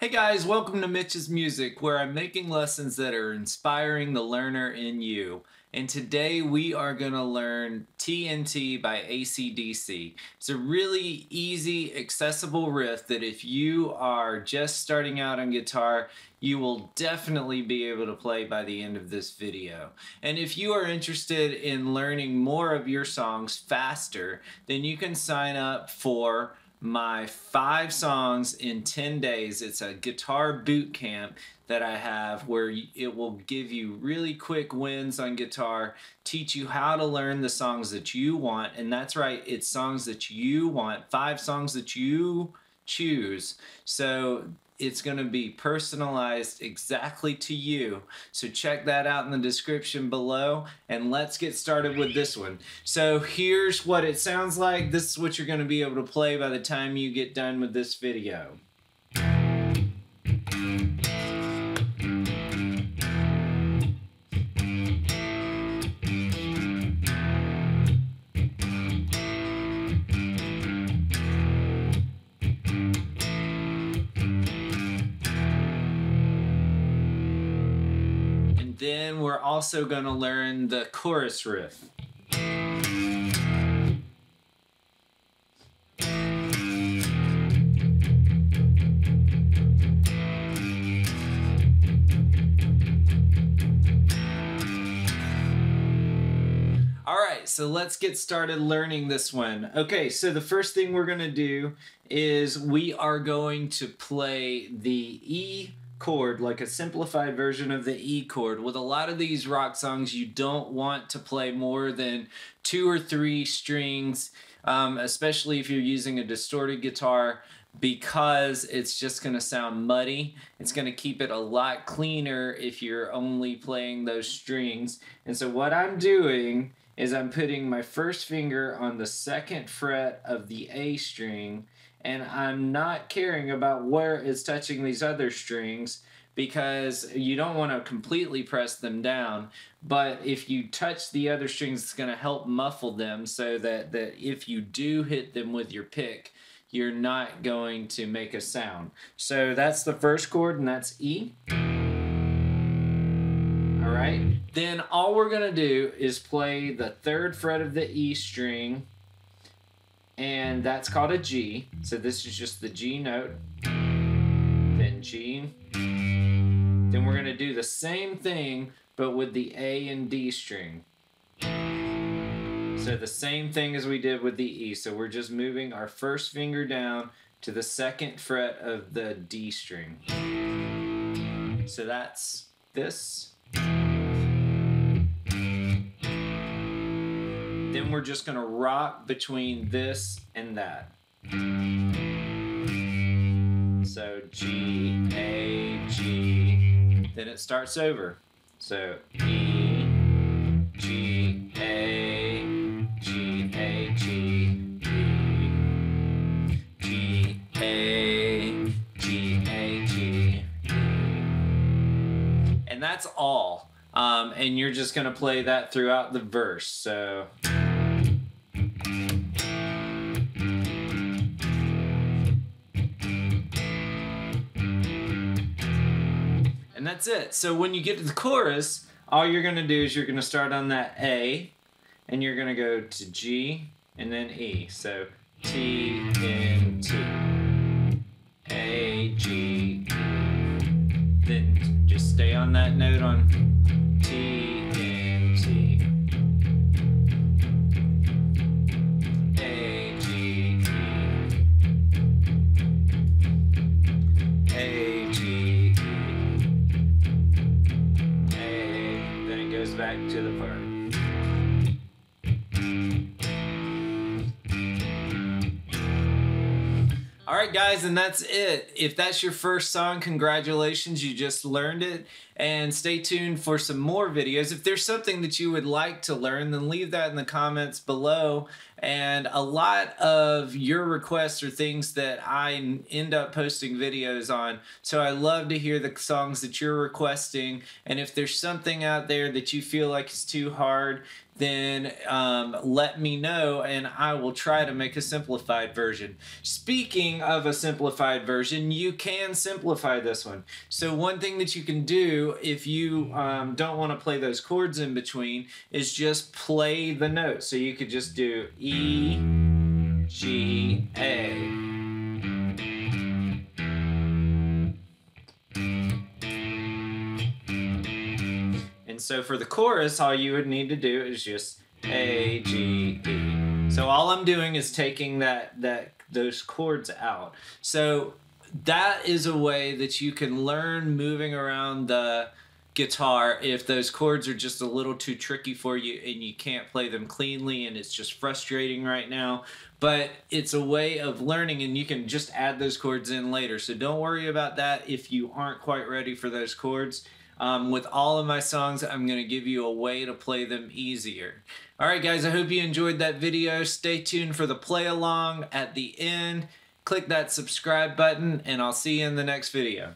Hey guys, welcome to Mitch's Music, where I'm making lessons that are inspiring the learner in you. And today we are going to learn T.N.T by AC/DC. It's a really easy, accessible riff that if you are just starting out on guitar, you will definitely be able to play by the end of this video. And if you are interested in learning more of your songs faster, then you can sign up for my 5 songs in 10 days. It's a guitar boot camp that I have where it will give you really quick wins on guitar, teach you how to learn the songs that you want. And that's right, it's songs that you want, 5 songs that you choose. So it's going to be personalized exactly to you. So check that out in the description below, and let's get started with this one. So here's what it sounds like. This is what you're going to be able to play by the time you get done with this video. Then we're also going to learn the chorus riff. Alright, so let's get started learning this one. Okay, so the first thing we're going to do is we are going to play the E chord, like a simplified version of the E chord. With a lot of these rock songs, you don't want to play more than 2 or 3 strings, especially if you're using a distorted guitar, because it's just going to sound muddy. It's going to keep it a lot cleaner if you're only playing those strings. And so what I'm doing is I'm putting my first finger on the 2nd fret of the A string, and I'm not caring about where it's touching these other strings, because you don't want to completely press them down, but if you touch the other strings, it's going to help muffle them so that if you do hit them with your pick, you're not going to make a sound. So that's the first chord, and that's E. Alright, then all we're going to do is play the 3rd fret of the E string, and that's called a G. So this is just the G note, then G. Then we're going to do the same thing, but with the A and D string. So the same thing as we did with the E. So we're just moving our first finger down to the 2nd fret of the D string. So that's this. Then we're just going to rock between this and that. So G, A, G. Then it starts over. So E, G, A, G, A, G, E, G, A, G, A, G, E. And that's all. And you're just going to play that throughout the verse. So and that's it. So when you get to the chorus, all you're going to do is you're going to start on that A, and you're going to go to G, and then E. So T-N-T, A, G, E. Then just stay on that note on T-N-T, A, G, E, A, G, E. Then it goes back to the part. Alright guys, and that's it. If that's your first song, congratulations, you just learned it. and stay tuned for some more videos. If there's something that you would like to learn, then leave that in the comments below. And a lot of your requests are things that I end up posting videos on. So I love to hear the songs that you're requesting. And if there's something out there that you feel like is too hard, then let me know and I will try to make a simplified version. Speaking of a simplified version, you can simplify this one. So one thing that you can do if you don't want to play those chords in between is just play the notes. So you could just do E, G, A. And so for the chorus, all you would need to do is just A, G, E. So all I'm doing is taking those chords out. So that is a way that you can learn moving around the guitar if those chords are just a little too tricky for you and you can't play them cleanly and it's just frustrating right now. But it's a way of learning, and you can just add those chords in later. So don't worry about that if you aren't quite ready for those chords. With all of my songs, I'm going to give you a way to play them easier. Alright guys, I hope you enjoyed that video. Stay tuned for the play along at the end. Click that subscribe button and I'll see you in the next video.